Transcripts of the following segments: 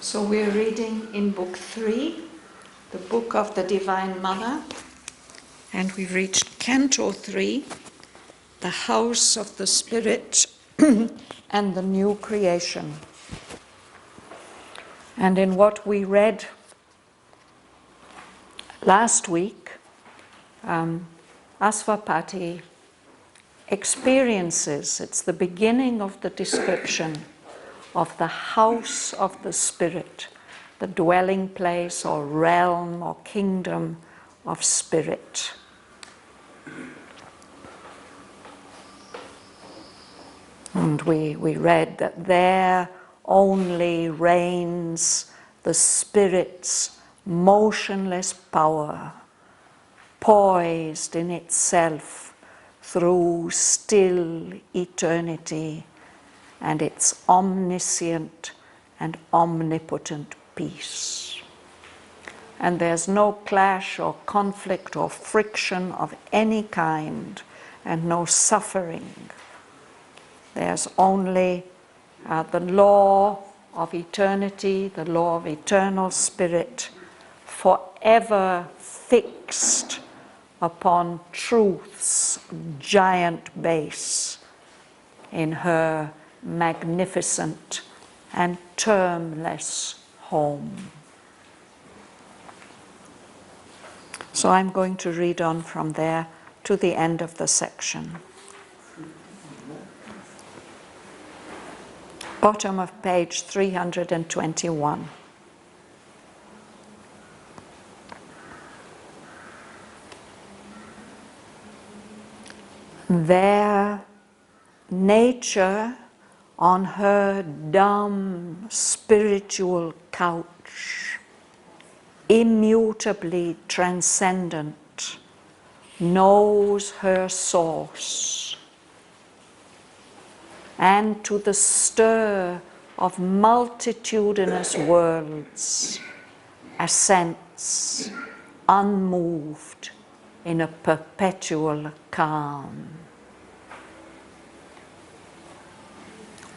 So we're reading in Book 3, the Book of the Divine Mother, and we've reached Canto 3, the House of the Spirit and the New Creation. And in what we read last week, Asvapati experiences, it's the beginning of the description of the house of the Spirit, the dwelling place or realm or kingdom of Spirit. And we read that there only reigns the Spirit's motionless power, poised in itself through still eternity and its omniscient and omnipotent peace. And there's no clash or conflict or friction of any kind, and no suffering. There's only the law of eternity, the law of eternal spirit, forever fixed upon truth's giant base in her magnificent and termless home. So I'm going to read on from there to the end of the section. Bottom of page 321. There, nature on her dumb spiritual couch, immutably transcendent, knows her source, and to the stir of multitudinous worlds assents unmoved in a perpetual calm.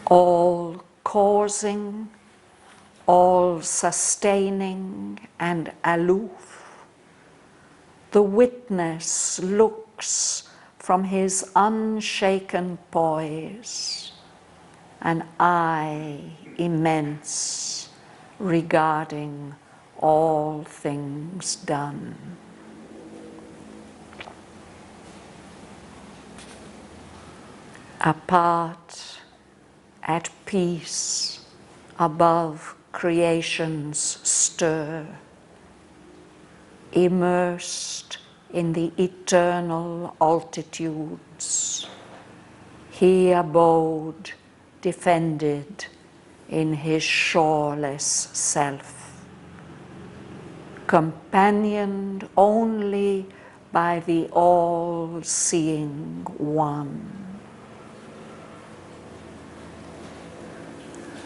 All causing, all sustaining and aloof, the witness looks from his unshaken poise, an eye immense regarding all things done. Apart, at peace, above creation's stir, immersed in the eternal altitudes, he abode defended in his shoreless self, companioned only by the all-seeing One.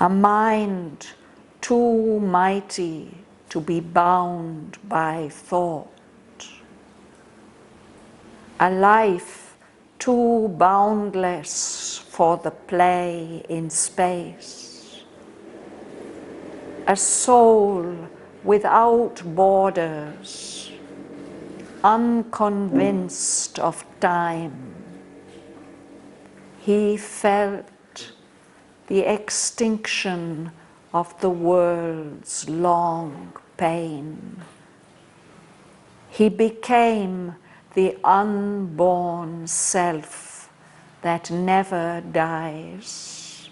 A mind too mighty to be bound by thought, a life too boundless for the play in space, a soul without borders, unconvinced of time. He felt the extinction of the world's long pain. He became the unborn self that never dies.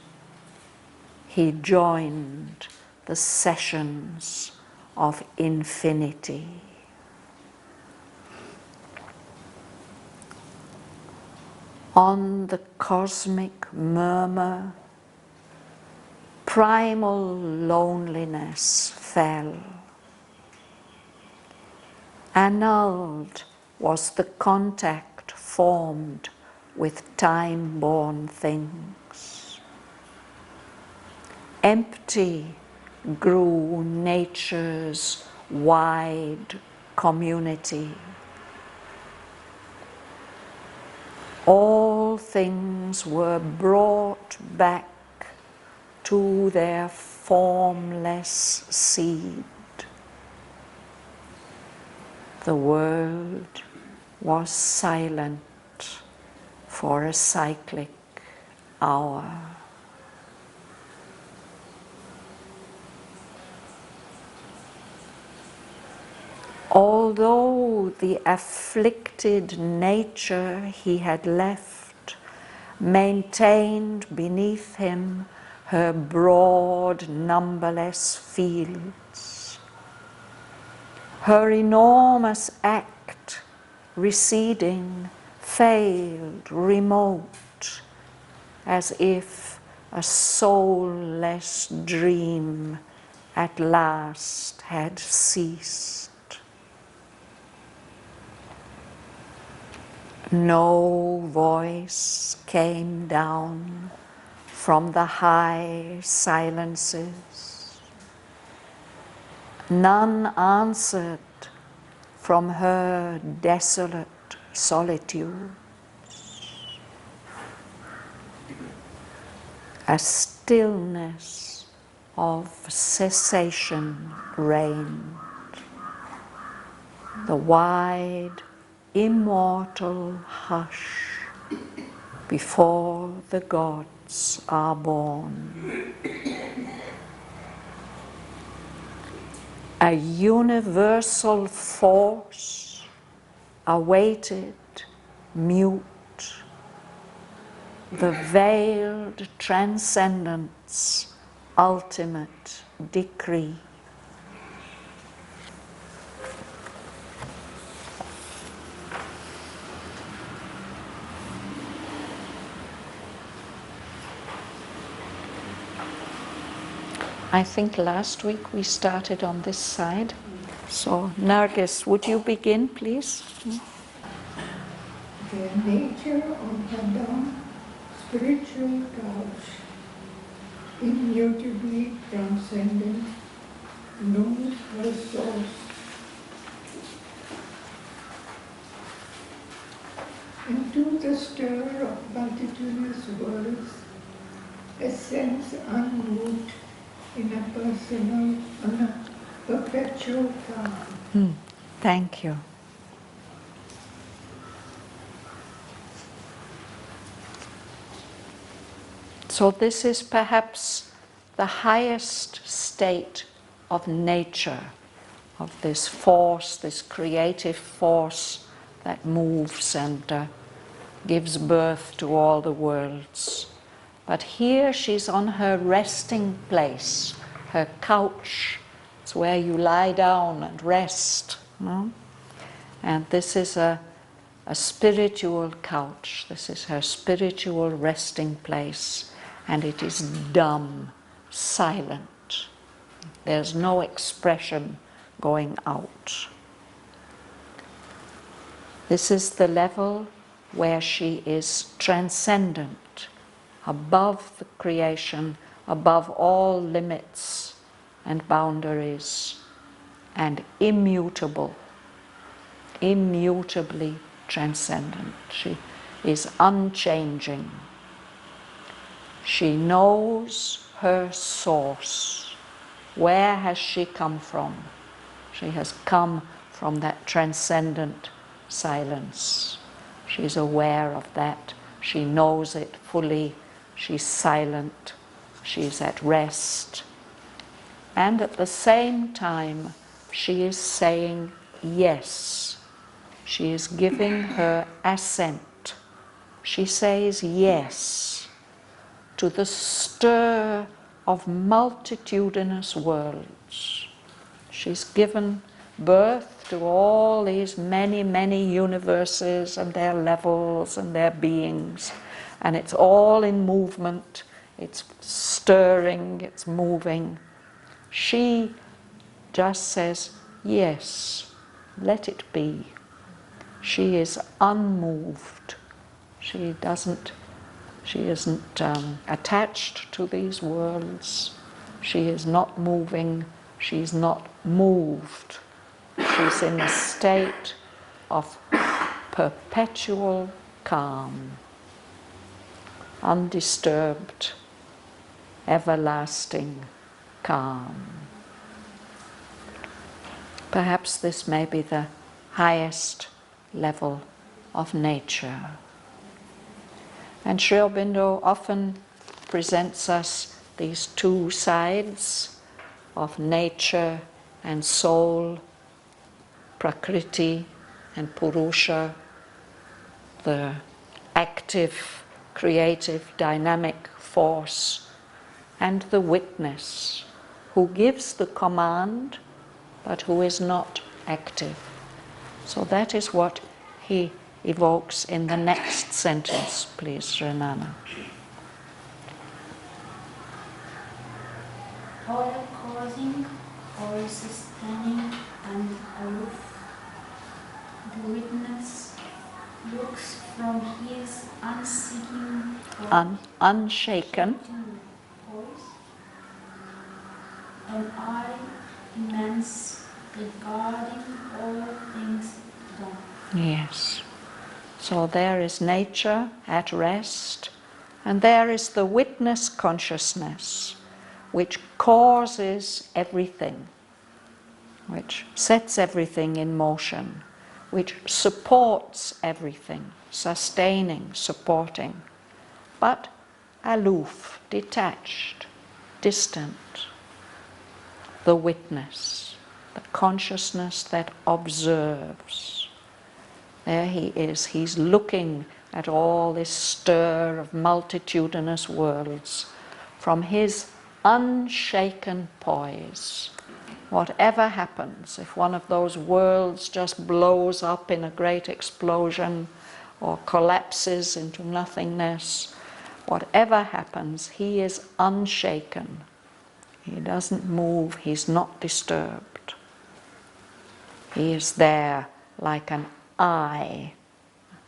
He joined the sessions of infinity. On the cosmic murmur, primal loneliness fell. Annulled was the contact formed with time-born things. Empty grew nature's wide community. All things were brought back to their formless seed. The world was silent for a cyclic hour. Although the afflicted nature he had left maintained beneath him her broad, numberless fields, her enormous act, receding, failed, remote, as if a soulless dream at last had ceased. No voice came down from the high silences. None answered from her desolate solitude. A stillness of cessation reigned. The wide, immortal hush before the gods are born. A universal force awaited, mute, the veiled transcendence, ultimate decree. I think last week we started on this side. So, Nargis, would you begin, please? The nature of the dumb spiritual couch, immutably transcendent, knows her source. Into the stir of multitudinous worlds, ascends unmoved in a personal, on a perpetual calm. Thank you. So this is perhaps the highest state of nature, of this force, this creative force that moves and gives birth to all the worlds. But here she's on her resting place, her couch. It's where you lie down and rest. No? And this is a spiritual couch. This is her spiritual resting place. And it is dumb, silent. There's no expression going out. This is the level where she is transcendent, above the creation, above all limits and boundaries, and immutable, immutably transcendent. She is unchanging. She knows her source. Where has she come from? She has come from that transcendent silence. She's aware of that. She knows it fully. She's silent. She's at rest. And at the same time, she is saying yes. She is giving her assent. She says yes to the stir of multitudinous worlds. She's given birth to all these many, many universes and their levels and their beings. And it's all in movement. It's stirring, it's moving. She just says, yes, let it be. She is unmoved. She isn't attached to these worlds. She is not moving. She's not moved. She's in a state of perpetual calm, undisturbed, everlasting calm. Perhaps this may be the highest level of nature. And Sri Aurobindo often presents us these two sides of nature and soul, Prakriti and Purusha, the active, creative, dynamic force, and the witness who gives the command but who is not active. So that is what he evokes in the next sentence, please, Renana. All causing, all sustaining and aloof, the witness looks from his unseeking Unshaken voice, an eye immense, regarding all things done. Yes. So there is nature at rest, and there is the witness consciousness, which causes everything, which sets everything in motion, which supports everything, sustaining, supporting, but aloof, detached, distant. The witness, the consciousness that observes. There he is, he's looking at all this stir of multitudinous worlds from his unshaken poise. Whatever happens, if one of those worlds just blows up in a great explosion or collapses into nothingness, whatever happens, he is unshaken. He doesn't move, he's not disturbed. He is there like an eye,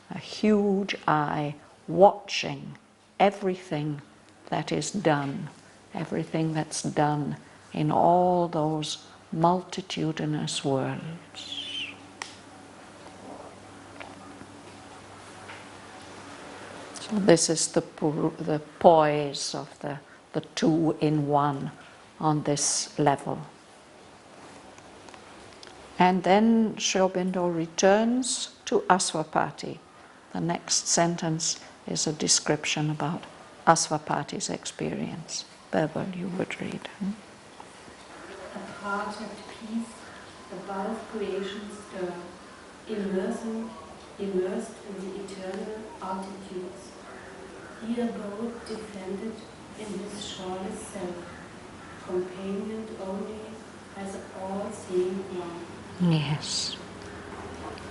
a huge eye, watching everything that is done, everything that's done in all those multitudinous worlds. So this is the poise of the two in one on this level. And then Sri Aurobindo returns to Aswapati. The next sentence is a description about Aswapati's experience. Bhavan, you would read. Apart at peace, above creation's stern, immersed in the eternal altitudes, he abode defended in his shoreless self, companioned only as all-seeing one. Yes.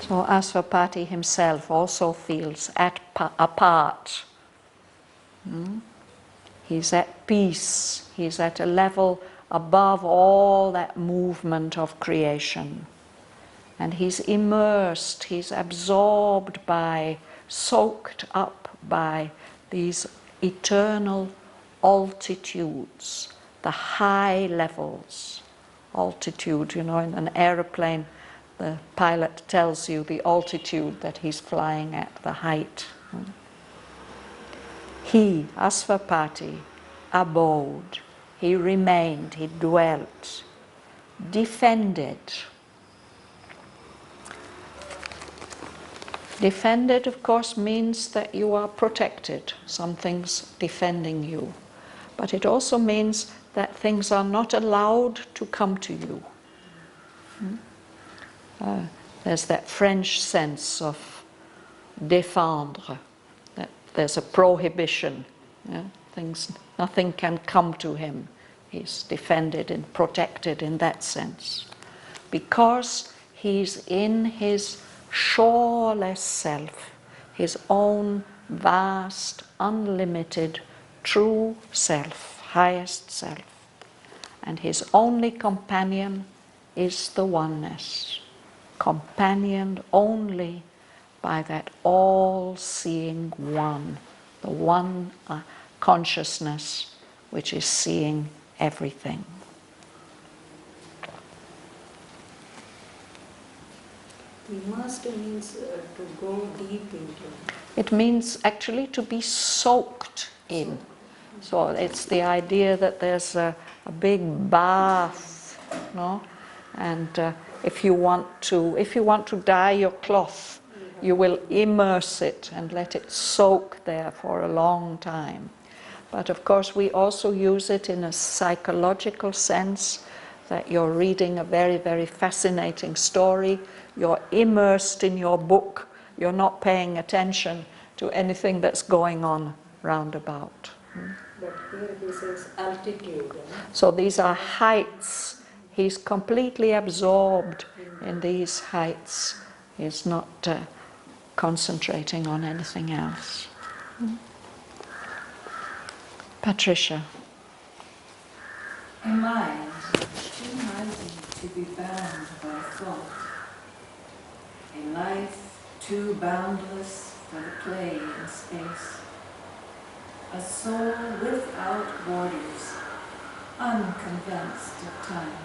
So Aswapati himself also feels apart. He's at peace. He's at a level above all that movement of creation. And he's immersed, he's absorbed by, soaked up by these eternal altitudes, the high levels. Altitude, in an aeroplane, the pilot tells you the altitude that he's flying at, the height. He, Aswapati, abode, he remained, he dwelt, defended. Defended, of course, means that you are protected, something's defending you. But it also means that things are not allowed to come to you. There's that French sense of défendre, that there's a prohibition. Nothing can come to him. He's defended and protected in that sense. Because he's in his shoreless self, his own vast, unlimited, true self, highest self. And his only companion is the oneness, companioned only by that all-seeing one, the one consciousness which is seeing everything. Immersed means to go deep into. It means actually to be soaked in. So it's the idea that there's a big bath, no? And if you want to dye your cloth, you will immerse it and let it soak there for a long time. But of course we also use it in a psychological sense, that you're reading a very, very fascinating story, you're immersed in your book, you're not paying attention to anything that's going on round about. But here he says altitude. So these are heights. He's completely absorbed in these heights. He's not concentrating on anything else. Patricia. A mind too mighty to be bound by thought. A life too boundless for the play in space. A soul without borders, unconvinced of time.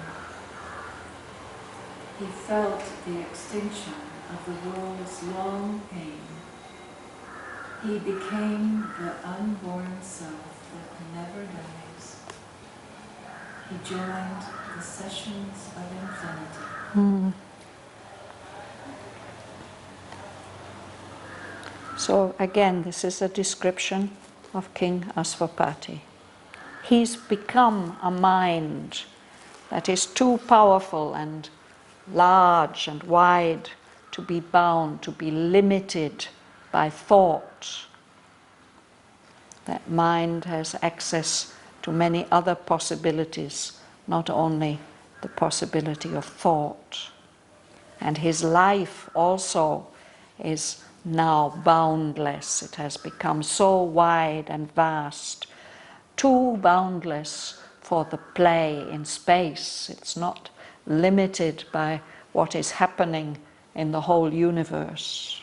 He felt the extinction of the world's long pain. He became the unborn self that never dies. He joined the sessions of infinity. So again, this is a description of King Asvapati. He's become a mind that is too powerful and large and wide to be bound, to be limited by thought. That mind has access to many other possibilities, not only the possibility of thought. And his life also is now boundless. It has become so wide and vast, too boundless for the play in space. It's not limited by what is happening in the whole universe.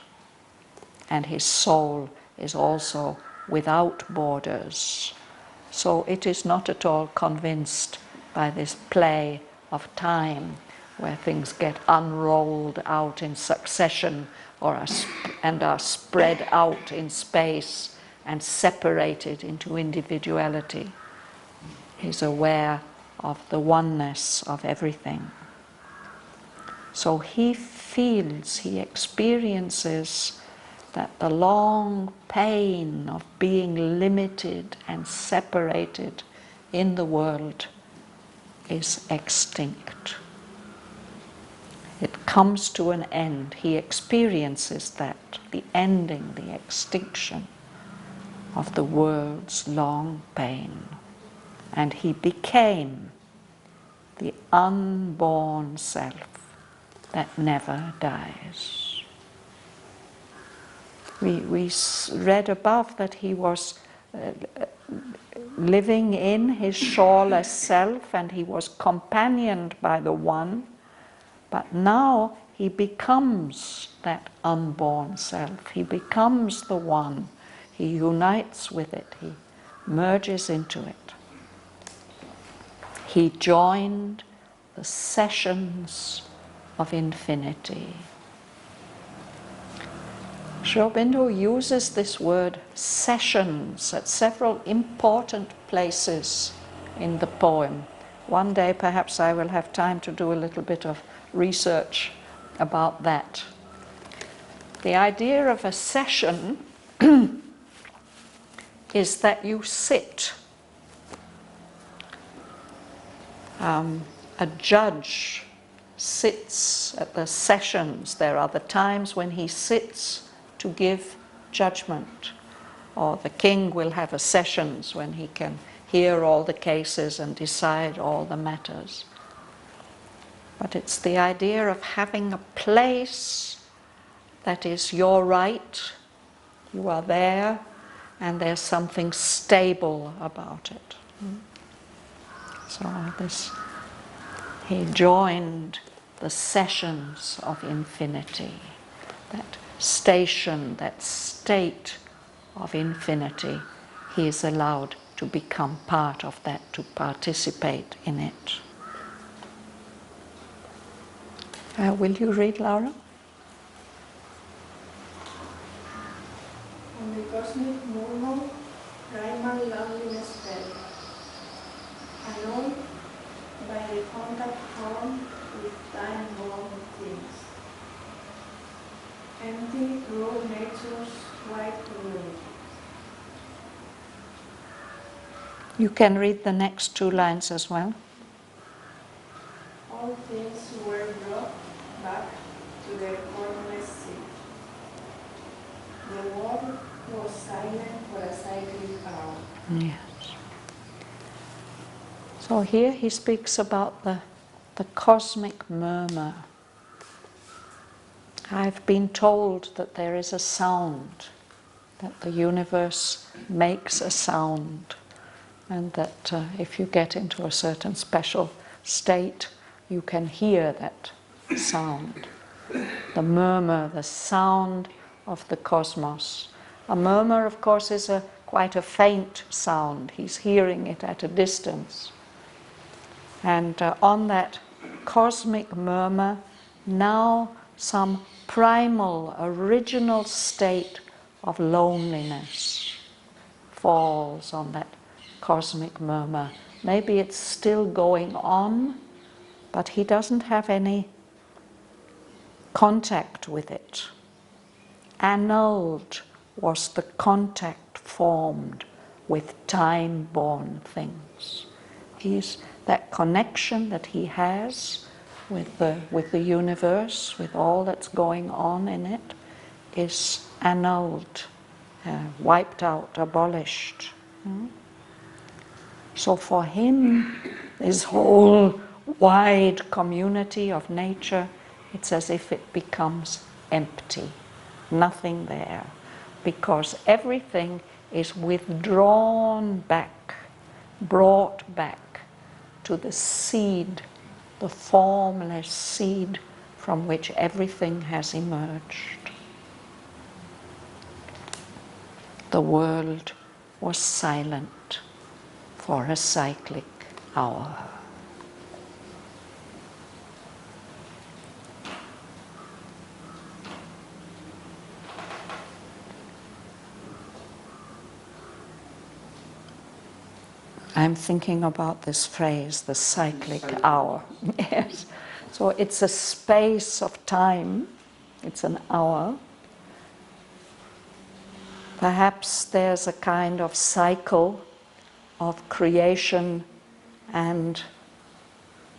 And his soul is also without borders. So it is not at all convinced by this play of time, where things get unrolled out in succession and are spread out in space and separated into individuality. He's aware of the oneness of everything. So he feels, he experiences that the long pain of being limited and separated in the world is extinct. It comes to an end. He experiences that, the ending, the extinction of the world's long pain. And he became the unborn self that never dies. We read above that he was living in his shoreless self, and he was companioned by the One, but now he becomes that unborn self. He becomes the One. He unites with it. He merges into it. He joined the sessions of infinity. Sri Aurobindo uses this word sessions at several important places in the poem. One day perhaps I will have time to do a little bit of research about that. The idea of a session is that you sit. A judge sits at the sessions. There are the times when he sits to give judgment. Or the king will have a sessions when he can hear all the cases and decide all the matters. But it's the idea of having a place that is your right. You are there, and there's something stable about it. So he joined the sessions of infinity, that station, that state of infinity. He is allowed to become part of that, to participate in it. Will you read, Laura? On the cosmic normal, primal loveliness form with time-born things. Empty raw nature's white reality. You can read the next two lines as well. All things were brought back to their formless seat. The world was silent for a cyclic hour. Yes. So here he speaks about the cosmic murmur. I've been told that there is a sound, that the universe makes a sound, and that if you get into a certain special state, you can hear that sound. The murmur, the sound of the cosmos. A murmur, of course, is quite a faint sound. He's hearing it at a distance. And on that cosmic murmur, now some primal, original state of loneliness falls on that cosmic murmur. Maybe it's still going on, but he doesn't have any contact with it. Annulled was the contact formed with time-born things. That connection that he has with the universe, with all that's going on in it, is annulled, wiped out, abolished. So for him, this whole wide community of nature, it's as if it becomes empty, nothing there, because everything is withdrawn back, brought back to the seed, the formless seed from which everything has emerged. The world was silent for a cyclic hour. I'm thinking about this phrase, the cyclic hour. Yes. So it's a space of time, it's an hour. Perhaps there's a kind of cycle of creation and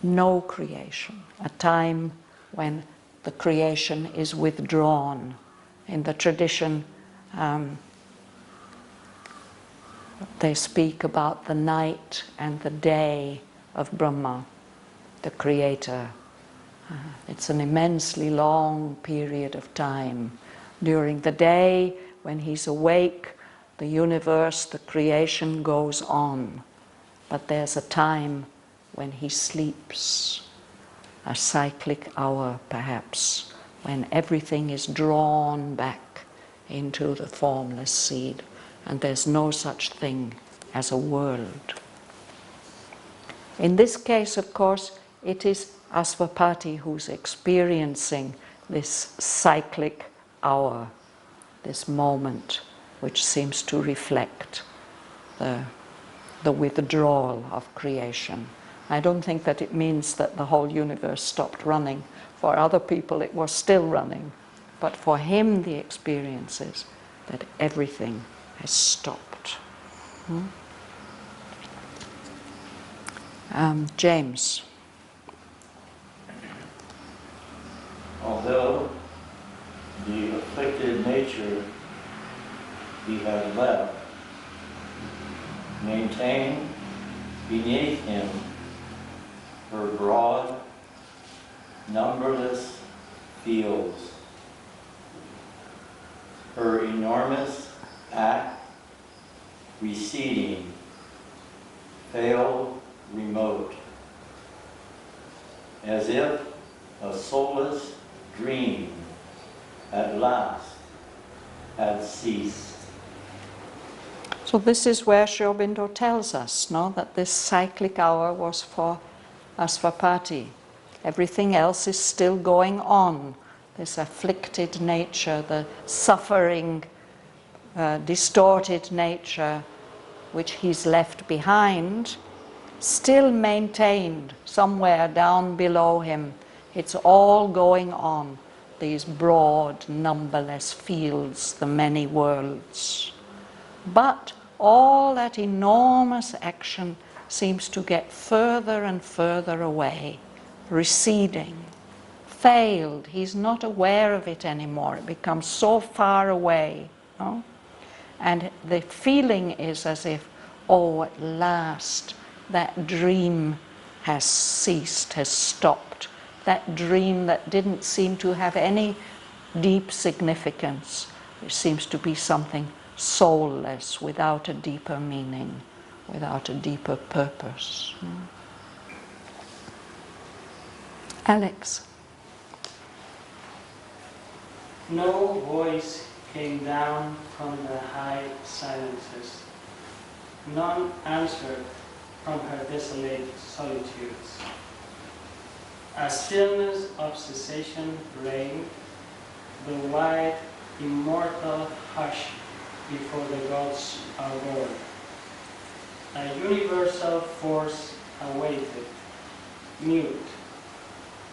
no creation, a time when the creation is withdrawn. In the tradition, they speak about the night and the day of Brahma, the creator. It's an immensely long period of time. During the day, when he's awake, the universe, the creation goes on. But there's a time when he sleeps, a cyclic hour perhaps, when everything is drawn back into the formless seed. And there's no such thing as a world. In this case, of course, it is Asvapati who's experiencing this cyclic hour, this moment which seems to reflect the withdrawal of creation. I don't think that it means that the whole universe stopped running. For other people it was still running. But for him the experience is that everything has stopped. James. Although the afflicted nature he had left maintained beneath him her broad, numberless fields, her enormous act receding, failed remote, as if a soulless dream at last had ceased. So this is where Sri Aurobindo tells us, no, that this cyclic hour was for Asvapati. Everything else is still going on. This afflicted nature, the suffering, distorted nature which he's left behind, still maintained somewhere down below him. It's all going on, these broad, numberless fields, the many worlds. But all that enormous action seems to get further and further away, receding, failed. He's not aware of it anymore. It becomes so far away. No? And the feeling is as if, oh, at last, that dream has ceased, has stopped. That dream that didn't seem to have any deep significance. It seems to be something soulless, without a deeper meaning, without a deeper purpose. Alex. No voice came down from the high silences. None answered from her desolate solitudes. A stillness of cessation reigned, the wide, immortal hush before the gods are born. A universal force awaited, mute,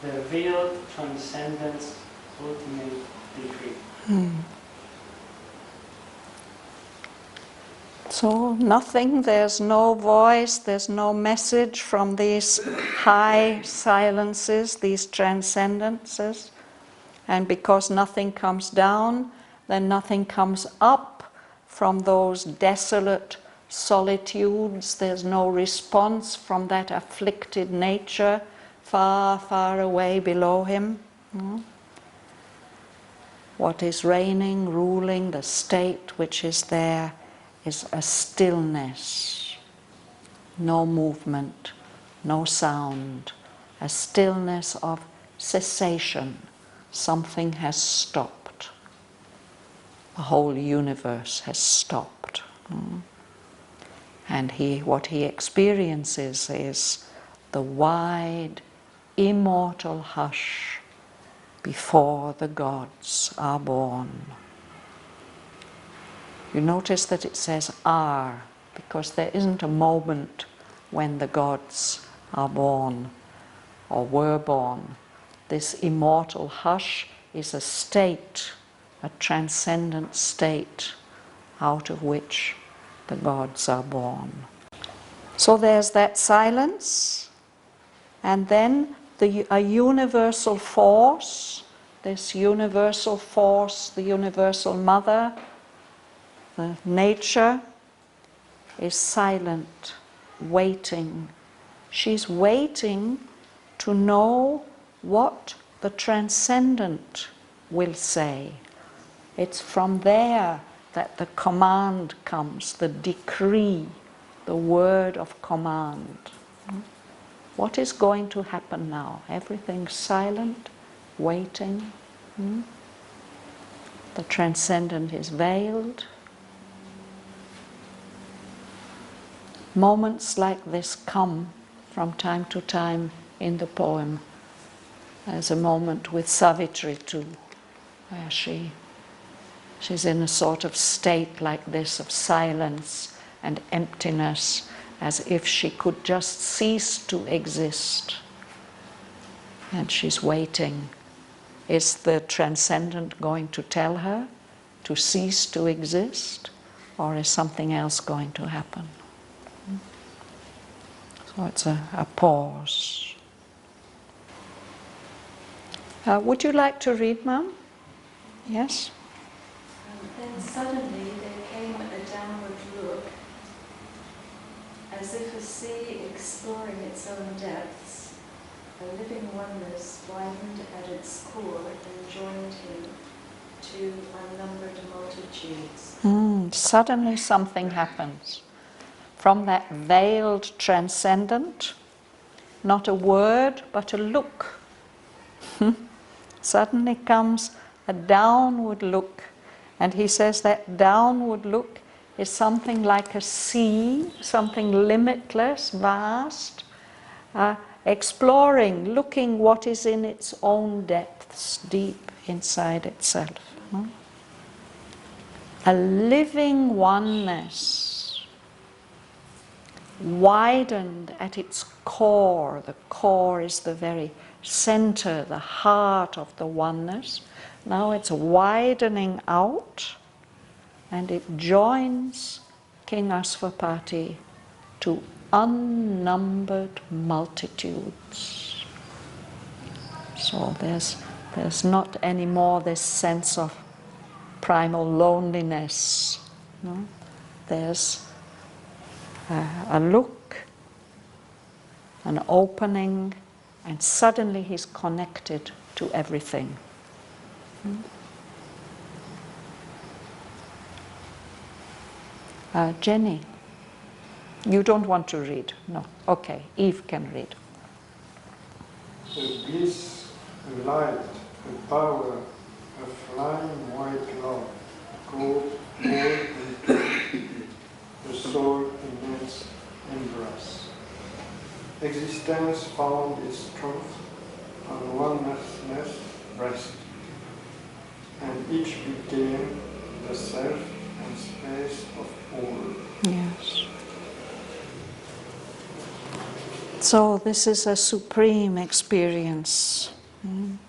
the veiled transcendence ultimate decree. So nothing, there's no voice, there's no message from these high silences, these transcendences. And because nothing comes down, then nothing comes up from those desolate solitudes. There's no response from that afflicted nature far, far away below him. What is reigning, ruling, the state which is there is a stillness, no movement, no sound, a stillness of cessation. Something has stopped. The whole universe has stopped. And what he experiences is the wide, immortal hush before the gods are born. You notice that it says are, because there isn't a moment when the gods are born or were born. This immortal hush is a state, a transcendent state out of which the gods are born. So there's that silence, and then a universal force, this universal force, the universal mother, the nature, is silent, waiting. She's waiting to know what the transcendent will say. It's from there that the command comes, the decree, the word of command. What is going to happen now? Everything's silent, waiting. The transcendent is veiled. Moments like this come from time to time in the poem. There's a moment with Savitri too, where she's in a sort of state like this of silence and emptiness, as if she could just cease to exist. And she's waiting. Is the transcendent going to tell her to cease to exist, or is something else going to happen? So it's a pause. Would you like to read, Mum? Yes? Then suddenly there came a downward look, as if a sea exploring its own depths. A living oneness widened at its core and joined him to unnumbered multitudes. Suddenly something happens. From that veiled transcendent, not a word, but a look. Suddenly comes a downward look. And he says that downward look is something like a sea, something limitless, vast, exploring, looking what is in its own depths, deep inside itself. A living oneness. widened at its core. The core is the very center, the heart of the oneness. Now it's widening out, and it joins King Asvapati to unnumbered multitudes. So there's not anymore this sense of primal loneliness. No? There's a look, an opening, and suddenly he's connected to everything. Jenny, you don't want to read? No. Okay, Eve can read. The bliss, the light, the power, a flying white love, goes all into the soul immense embrace. Existence found its truth on oneness breast, and each became the self and space of all. Yes. So this is a supreme experience,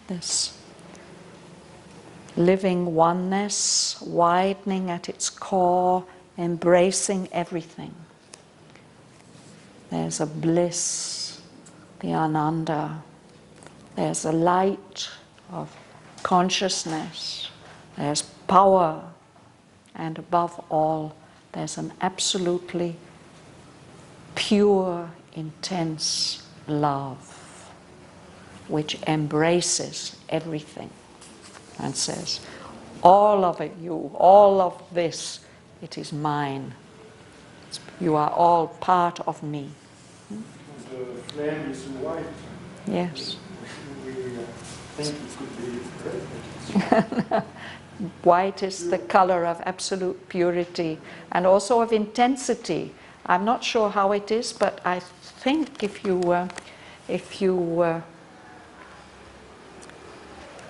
this living oneness, widening at its core, embracing everything. There's a bliss, the ananda. There's a light of consciousness. There's power. And above all, there's an absolutely pure, intense love which embraces everything and says, all of it, you, all of this, it is mine. You are all part of me. The flame is white. Yes. We think it could be red. White is the color of absolute purity and also of intensity. I'm not sure how it is, but I think if you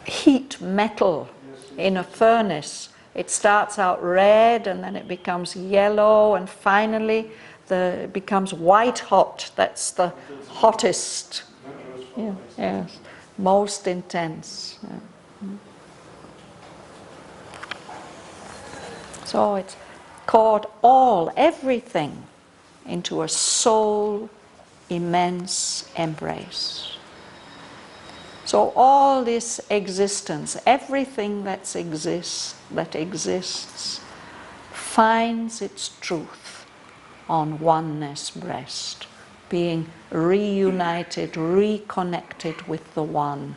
heat metal in a furnace, it starts out red and then it becomes yellow and finally it becomes white hot. That's the hottest, yes, most intense. Yeah. So it's caught everything into a soul immense embrace. So all this existence, everything that exists, finds its truth on oneness breast, being reunited, reconnected with the one.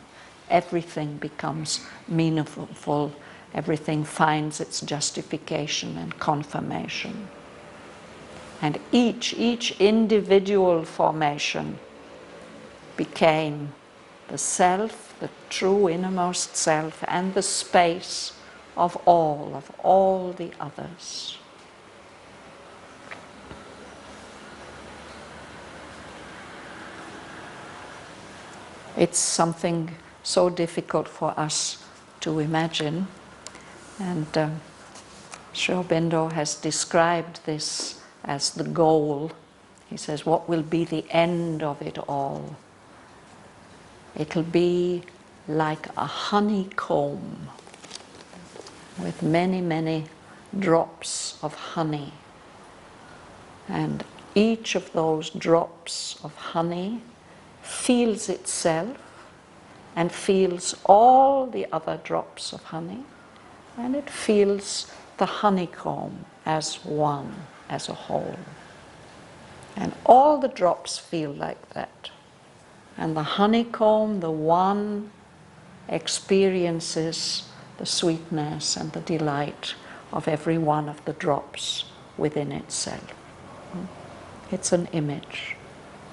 Everything becomes meaningful. Everything finds its justification and confirmation. And each individual formation became the self, the true innermost self, and the space of all the others. It's something so difficult for us to imagine. And Sri Aurobindo has described this as the goal. He says, what will be the end of it all? It'll be like a honeycomb with many, many drops of honey. And each of those drops of honey feels itself and feels all the other drops of honey. And it feels the honeycomb as one, as a whole. And all the drops feel like that. And the honeycomb, the one, experiences the sweetness and the delight of every one of the drops within itself. It's an image.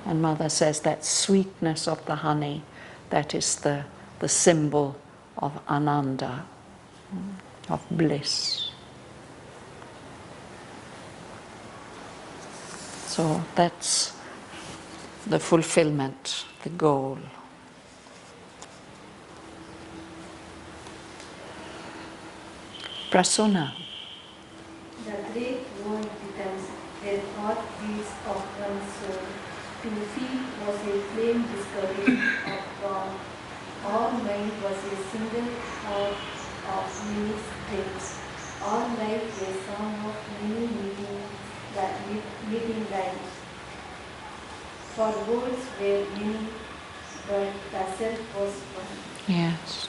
And Mother says that sweetness of the honey, that is the symbol of ananda, of bliss. So that's the fulfillment, the goal. Prasuna. The great world depends heartbeats of one's soul. To feel was a plain discovery of God. All mind was a single heart of many strings. All life a song of many meeting lines. For words were many, but the self was one. Yes.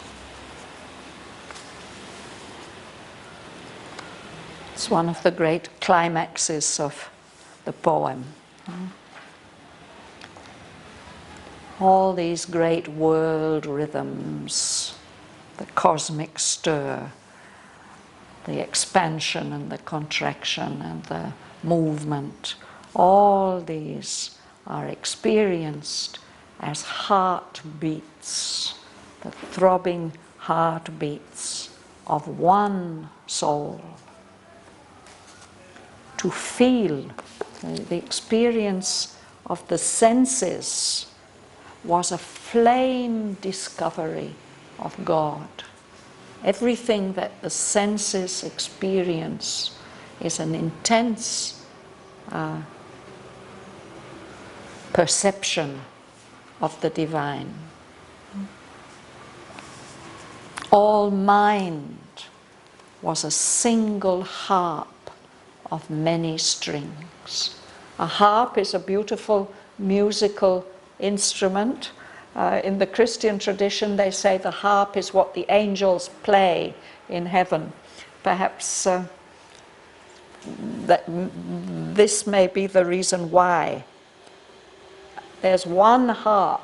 It's one of the great climaxes of the poem. All these great world rhythms, the cosmic stir, the expansion and the contraction and the movement, all these are experienced as heartbeats, the throbbing heartbeats of one soul. To feel the experience of the senses was a flame discovery of God. Everything that the senses experience is an intense perception of the divine. All mind was a single harp of many strings. A harp is a beautiful musical instrument. In the Christian tradition, they say the harp is what the angels play in heaven. Perhaps this may be the reason why. There's one harp,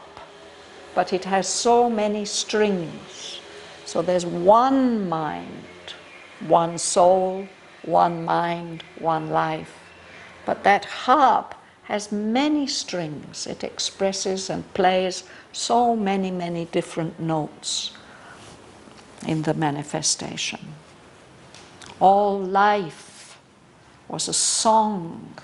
but it has so many strings. So there's one mind, one soul, one mind, one life. But that harp has many strings. It expresses and plays so many, many different notes in the manifestation. All life was a song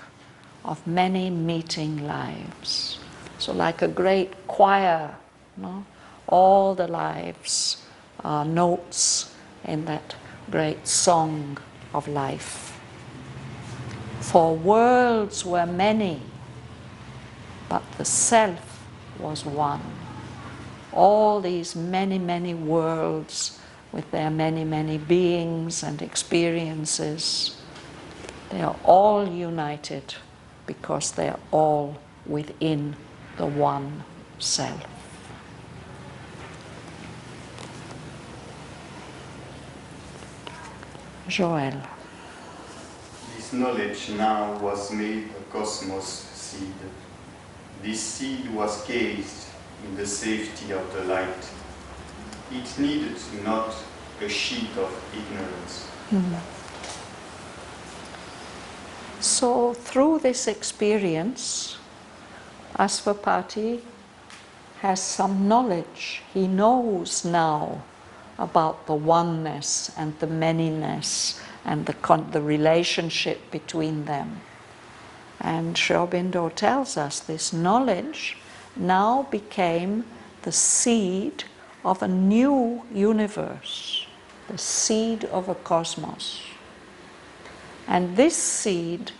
of many meeting lives. So like a great choir, no? All the lives are notes in that great song of life. For worlds were many, but the self was one. All these many, many worlds with their many, many beings and experiences, they are all united because they are all within the one self. Joël. This knowledge now was made a cosmos seed. This seed was cased in the safety of the light. It needed not a sheet of ignorance. So through this experience, Asvapati has some knowledge. He knows now about the oneness and the manyness and the relationship between them. And Sri Aurobindo tells us this knowledge now became the seed of a new universe, the seed of a cosmos. And this seed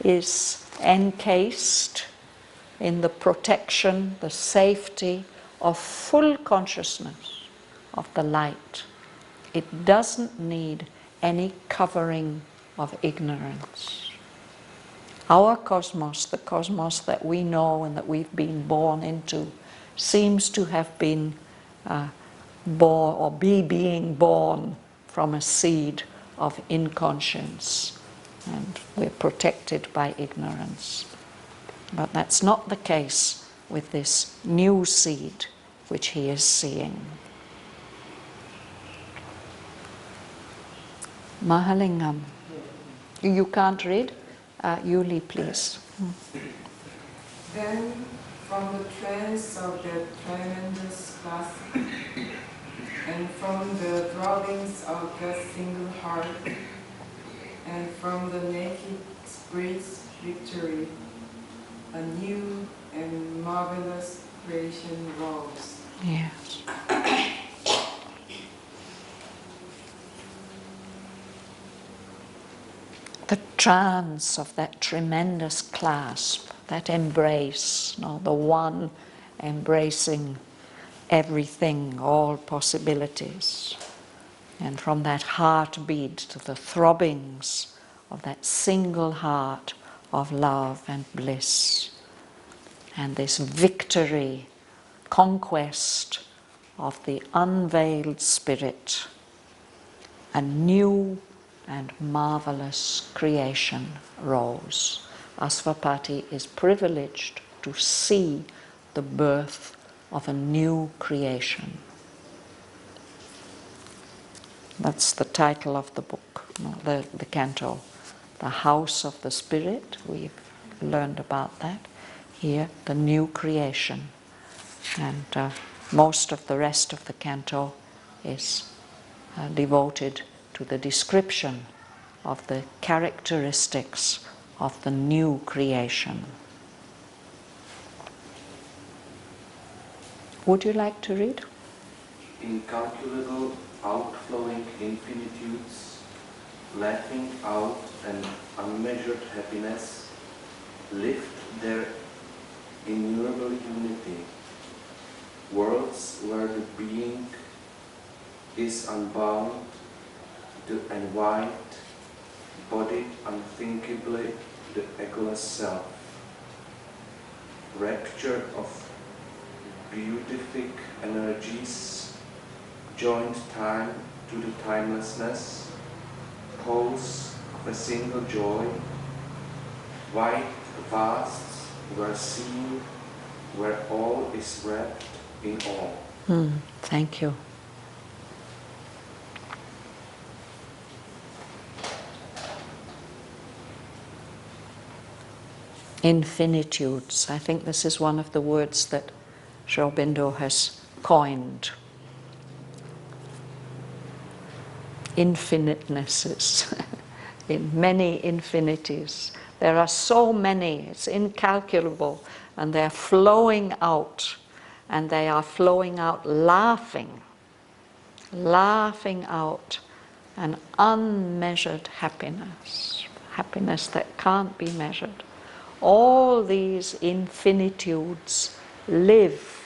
is encased in the protection, the safety of full consciousness of the light. It doesn't need any covering of ignorance. Our cosmos, the cosmos that we know and that we've been born into, seems to have been born or being born from a seed of inconscience, and we're protected by ignorance. But that's not the case with this new seed which he is seeing. Mahalingam. You can't read? Yuli, please. Then, from the trance of that tremendous classic, and from the throbbings of that single heart, and from the naked spirit's victory, a new and marvelous creation rose. Yes. the trance of that tremendous clasp, that embrace, the one embracing everything, all possibilities. And from that heartbeat to the throbbings of that single heart of love and bliss. And this victory, conquest of the unveiled spirit, a new and marvelous creation rose. Asvapati is privileged to see the birth of a new creation. That's the title of the book, the canto. The House of the Spirit, we've learned about that. Here, the new creation. And most of the rest of the canto is devoted to the description of the characteristics of the new creation. Would you like to read? Incalculable outflowing infinitudes, laughing out an unmeasured happiness, lift their innumerable unity. Worlds where the being is unbound, the unwind, bodied unthinkably, the egoless self. Rapture of beatific energies, joined time to the timelessness, pulse of a single joy, wide vasts were seen, where all is wrapped in all. Thank you. Infinitudes. I think this is one of the words that Sri Aurobindo has coined. Infinitenesses, in many infinities. There are so many, it's incalculable, and they're flowing out, and they are flowing out laughing out an unmeasured happiness, happiness that can't be measured. All these infinitudes live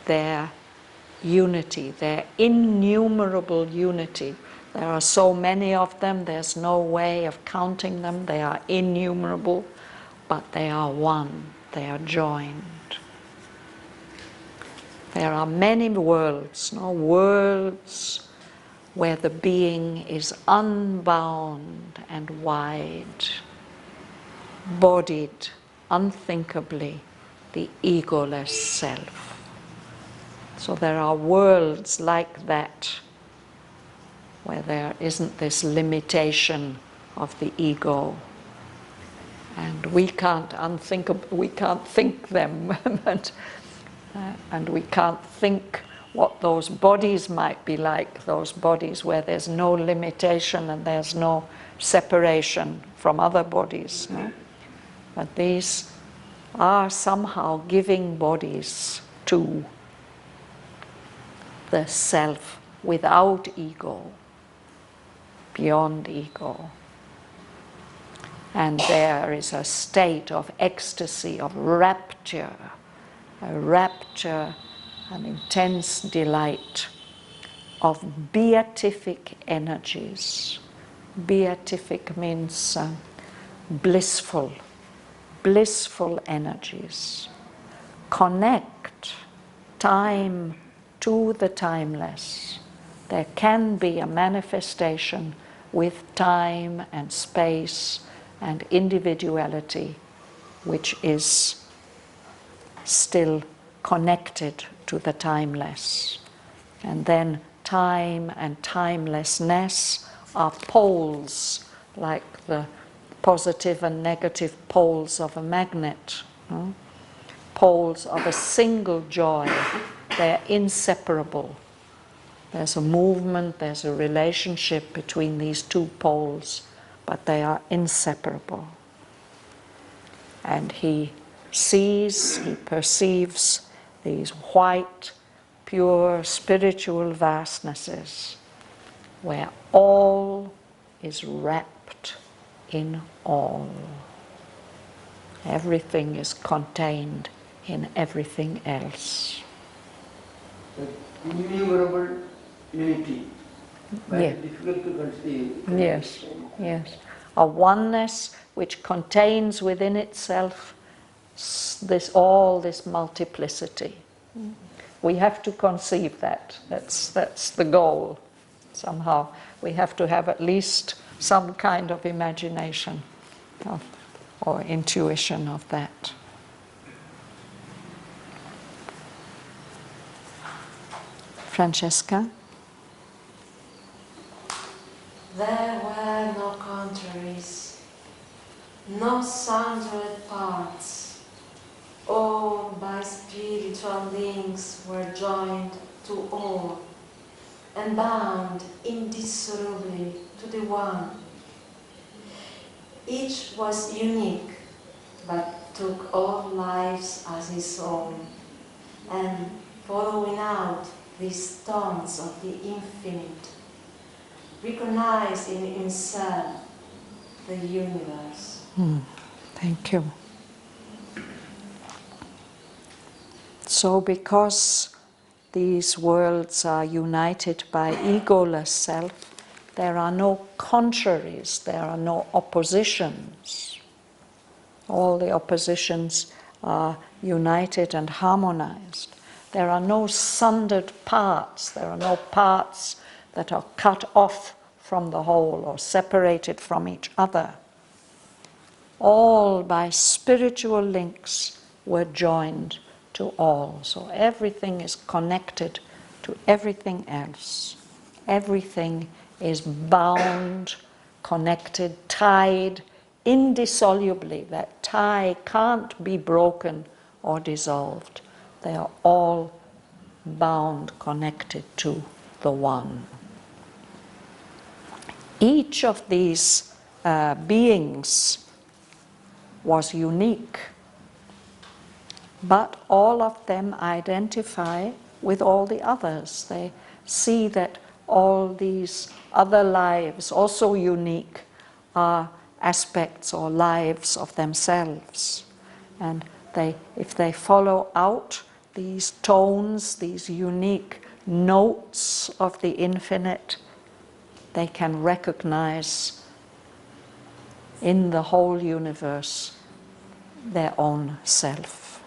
their unity, their innumerable unity. There are so many of them, there's no way of counting them. They are innumerable, but they are one, they are joined. There are many worlds, worlds where the being is unbound and wide, bodied unthinkably, the egoless self. So there are worlds like that where there isn't this limitation of the ego, and we can't think them, and we can't think what those bodies might be like, those bodies where there's no limitation and there's no separation from other bodies. But these are somehow giving bodies to the self without ego, beyond ego. And there is a state of ecstasy, of rapture, an intense delight, of beatific energies. Beatific means blissful energies. Connect time to the timeless. There can be a manifestation with time and space and individuality which is still connected to the timeless. And then time and timelessness are poles, like the positive and negative poles of a magnet, poles of a single joy. They're inseparable. There's a movement, there's a relationship between these two poles, but they are inseparable. And he sees, he perceives these white, pure spiritual vastnesses where all is wrapped wrapped in all. Everything is contained in everything else. The innumerable unity. Yeah. Difficult to conceive. Yes, yes. A oneness which contains within itself all this multiplicity. We have to conceive that. That's the goal. Somehow we have to have at least some kind of imagination or intuition of that. Francesca? There were no contraries, no sundered parts. All by spiritual links were joined to all and bound indissolubly to the one. Each was unique, but took all lives as his own, and following out these tones of the infinite, recognized in himself the universe. Thank you. So because these worlds are united by egoless self, there are no contraries, there are no oppositions. All the oppositions are united and harmonized. There are no sundered parts, there are no parts that are cut off from the whole or separated from each other. All by spiritual links were joined to all. So everything is connected to everything else. Everything is bound, connected, tied indissolubly. That tie can't be broken or dissolved. They are all bound, connected to the one. Each of these beings was unique, but all of them identify with all the others. They see that all these other lives, also unique, are aspects or lives of themselves. And if they follow out these tones, these unique notes of the infinite, they can recognize in the whole universe their own self.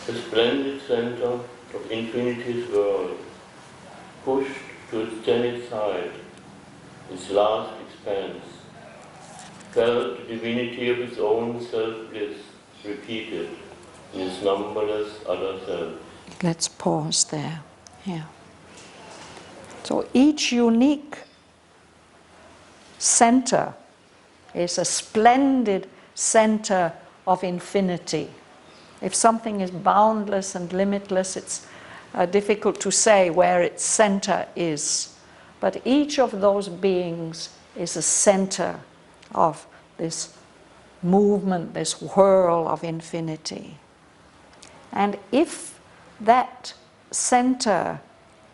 The splendid center of infinity's world, pushed to its zenith side, its last expanse, felt the divinity of its own self-bliss repeated in its numberless other selves. Let's pause there. Yeah. So each unique center is a splendid center of infinity. If something is boundless and limitless, it's difficult to say where its center is. But each of those beings is a center of this movement, this whirl of infinity. And if that center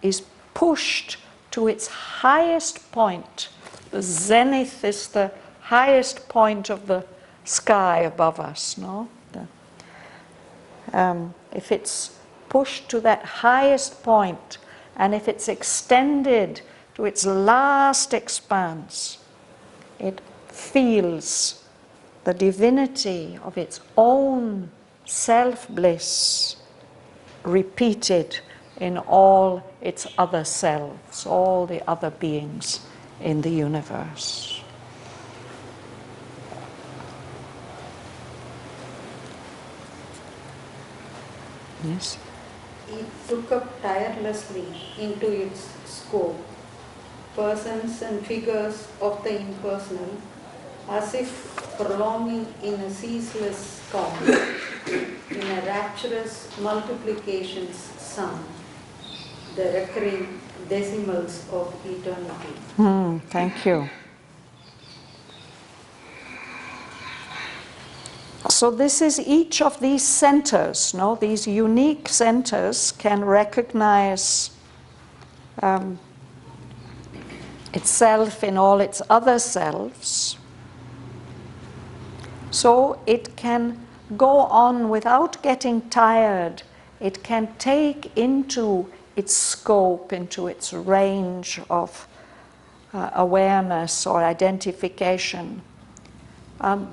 is pushed to its highest point, the zenith is the highest point of the sky above us, no? If it's pushed to that highest point, and if it's extended to its last expanse, it feels the divinity of its own self-bliss repeated in all its other selves, all the other beings in the universe. Yes? It took up tirelessly into its scope persons and figures of the impersonal, as if prolonging in a ceaseless count, in a rapturous multiplication's sum, the recurring decimals of eternity. Thank you. So this is each of these centers, no? These unique centers can recognize itself in all its other selves, so it can go on without getting tired. It can take into its scope, into its range of awareness or identification,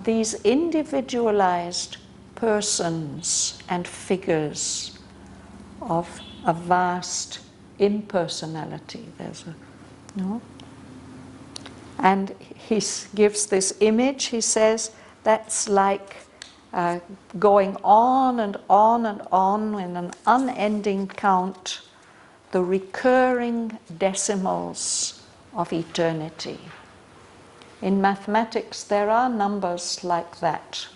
these individualized persons and figures of a vast impersonality. And he gives this image. He says that's like going on and on and on in an unending count, the recurring decimals of eternity. In mathematics, there are numbers like that,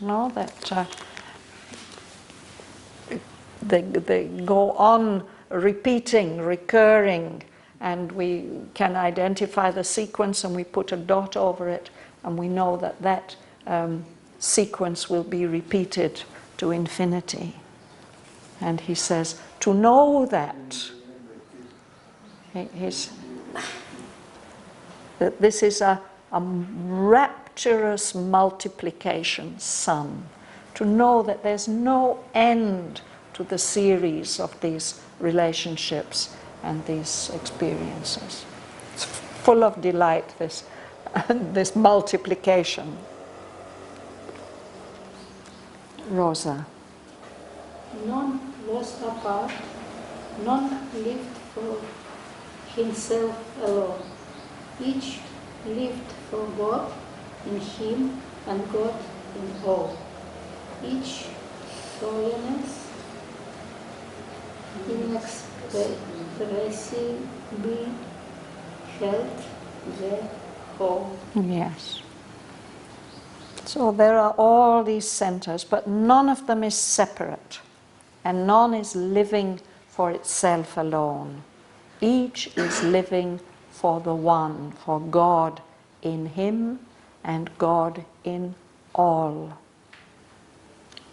that they go on repeating, recurring, and we can identify the sequence and we put a dot over it, and we know that that sequence will be repeated to infinity. And he says, to know that, that this is a rapturous multiplication sum, to know that there's no end to the series of these relationships and these experiences. It's full of delight, this, this multiplication. Rosa. None was apart, none lived for himself alone. Each lived for God in him and God in all. Each solemness inexpressibly held the whole. Yes. So there are all these centers, but none of them is separate, and none is living for itself alone. Each is living for the one, for God in him and God in all.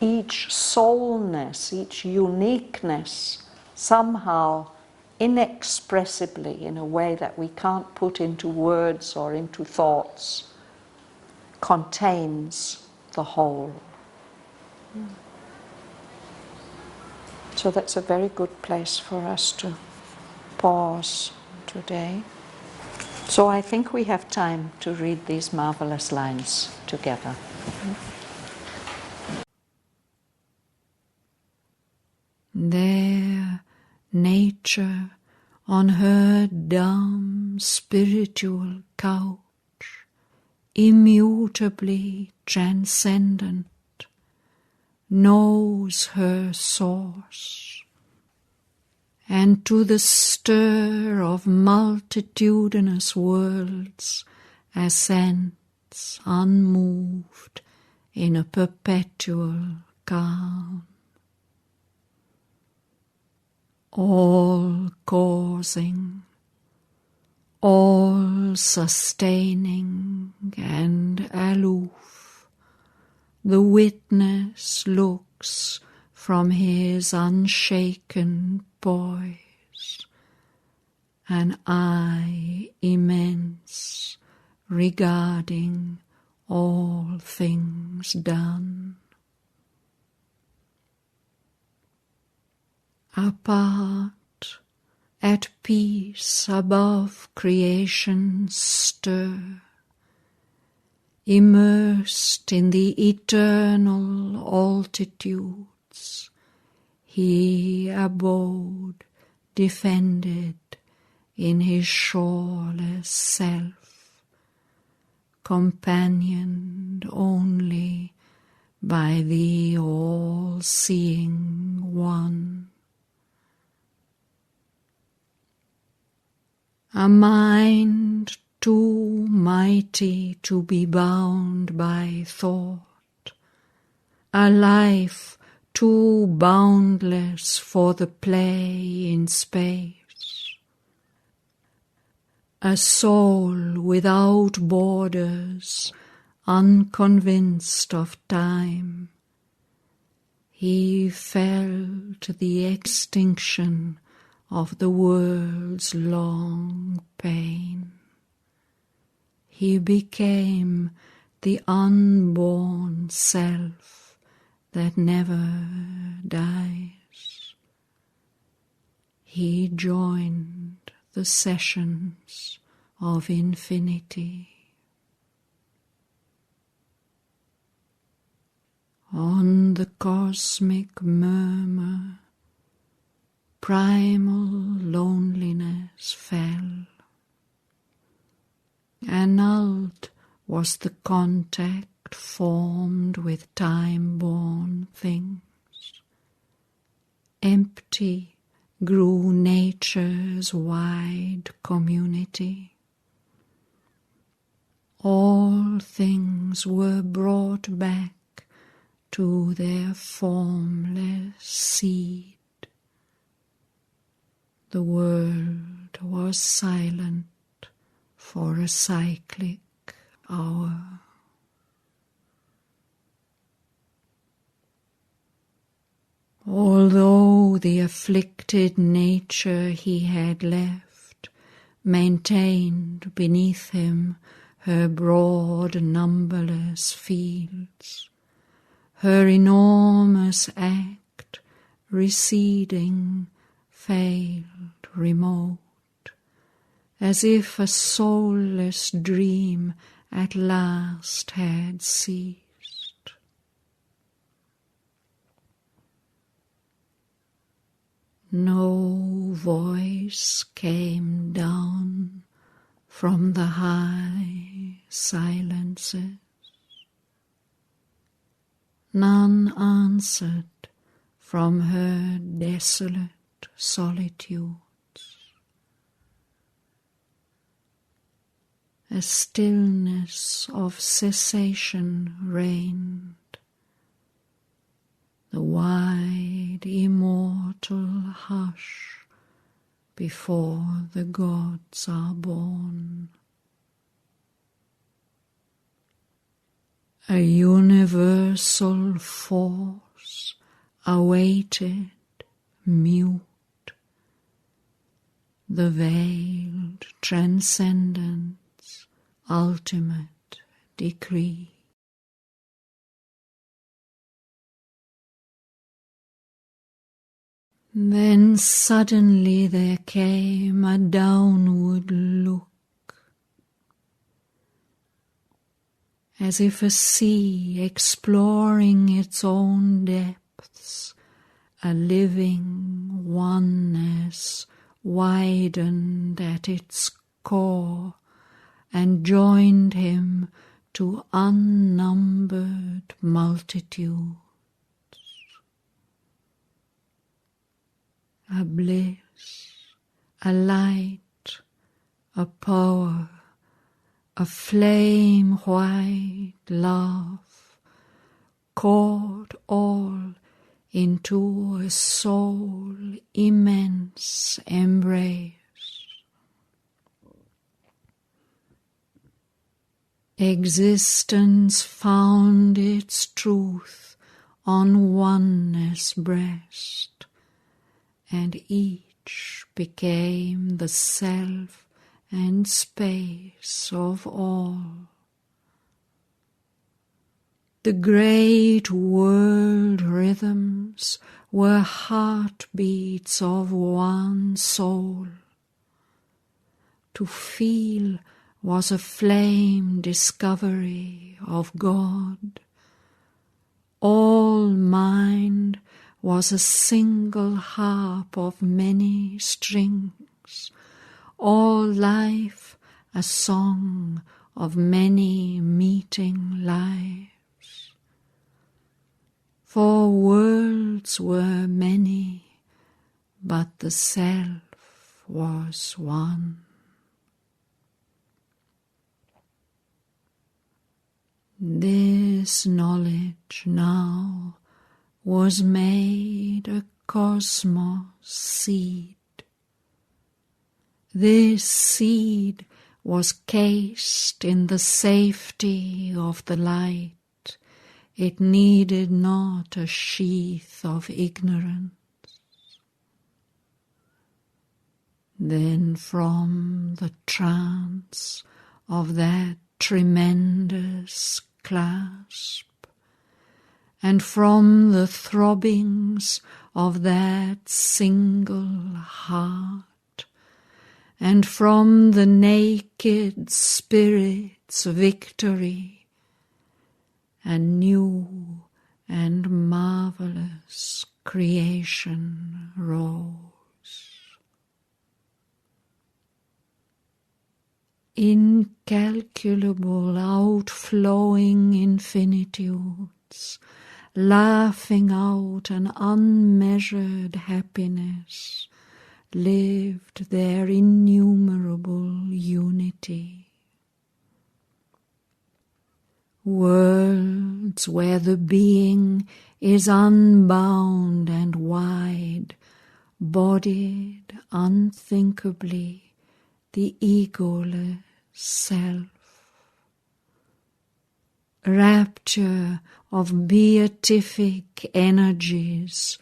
Each soulness, each uniqueness, somehow inexpressibly, in a way that we can't put into words or into thoughts, contains the whole. So that's a very good place for us to pause today. So I think we have time to read these marvelous lines together. There, nature on her dumb spiritual couch, immutably transcendent, knows her source, and to the stir of multitudinous worlds assents unmoved in a perpetual calm. All causing, all sustaining and aloof, the witness looks from his unshaken poise, an eye immense regarding all things done. Apart, at peace above creation's stir, immersed in the eternal altitudes, he abode, defended in his shoreless self, companioned only by the all-seeing One. A mind too mighty to be bound by thought, a life too boundless for the play in space, a soul without borders, unconvinced of time. He felt the extinction of the world's long pain. He became the unborn self that never dies. He joined the sessions of infinity. On the cosmic murmur, primal loneliness fell. Annulled was the contact formed with time-born things. Empty grew nature's wide community. All things were brought back to their formless seed. The world was silent for a cyclic hour. Although the afflicted nature he had left maintained beneath him her broad, numberless fields, her enormous act, receding, failed remote, as if a soulless dream at last had ceased. No voice came down from the high silences. None answered from her desolate solitudes. A stillness of cessation reigned. The wide immortal hush before the gods are born. A universal force awaited, mute, the veiled transcendence, ultimate decree. Then suddenly there came a downward look, as if a sea exploring its own depths, a living oneness widened at its core and joined him to unnumbered multitudes. A bliss, a light, a power, a flame white love, caught all into a soul immense embrace. Existence found its truth on oneness breast, and each became the self and space of all. The great world rhythms were heartbeats of one soul. To feel was a flame discovery of God. All mind was a single harp of many strings, all life a song of many meeting lives. For worlds were many, but the self was one. This knowledge now was made a cosmos seed. This seed was cased in the safety of the light. It needed not a sheath of ignorance. Then from the trance of that tremendous clasp, and from the throbbings of that single heart, and from the naked spirit's victory, a new and marvelous creation rose. Incalculable outflowing infinitudes, laughing out an unmeasured happiness, lived their innumerable unity. Worlds where the being is unbound and wide, bodied unthinkably the egoless self. Rapture of beatific energies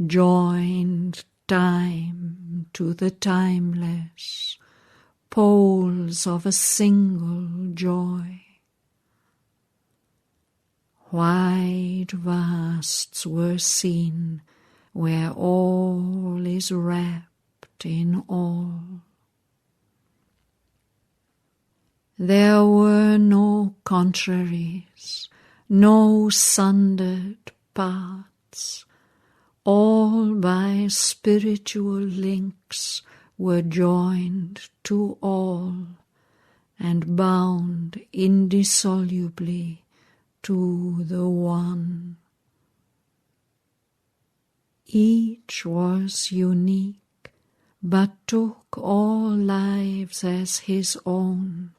joined time to the timeless, poles of a single joy. Wide vasts were seen where all is wrapped in all. There were no contraries, no sundered paths. All by spiritual links were joined to all and bound indissolubly to the one. Each was unique, but took all lives as his own,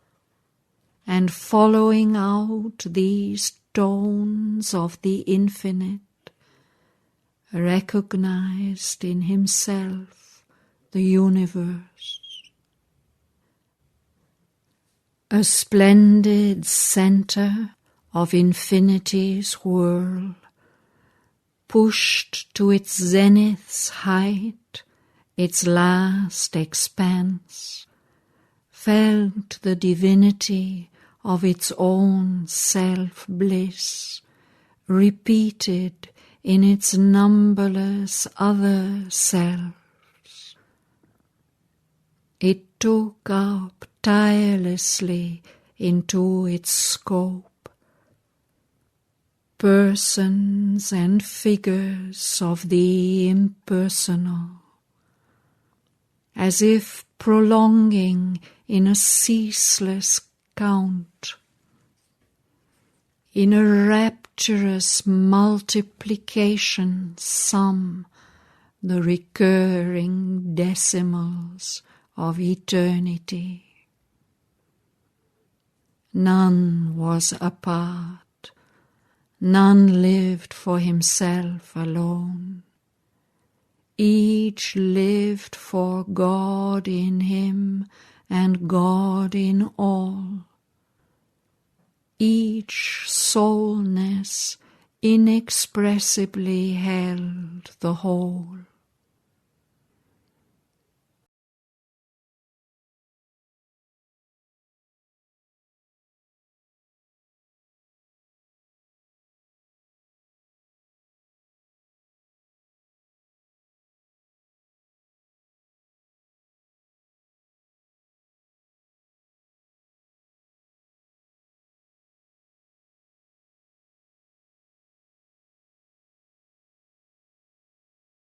and following out these tones of the infinite, recognized in himself the universe. A splendid center of infinity's whirl, pushed to its zenith's height, its last expanse, felt the divinity of its own self-bliss, repeated in its numberless other selves. It took up tirelessly into its scope persons and figures of the impersonal, as if prolonging in a ceaseless count, in a rapturous multiplication sum, the recurring decimals of eternity. None was apart. None lived for himself alone. Each lived for God in him and God in all. Each soulness inexpressibly held the whole.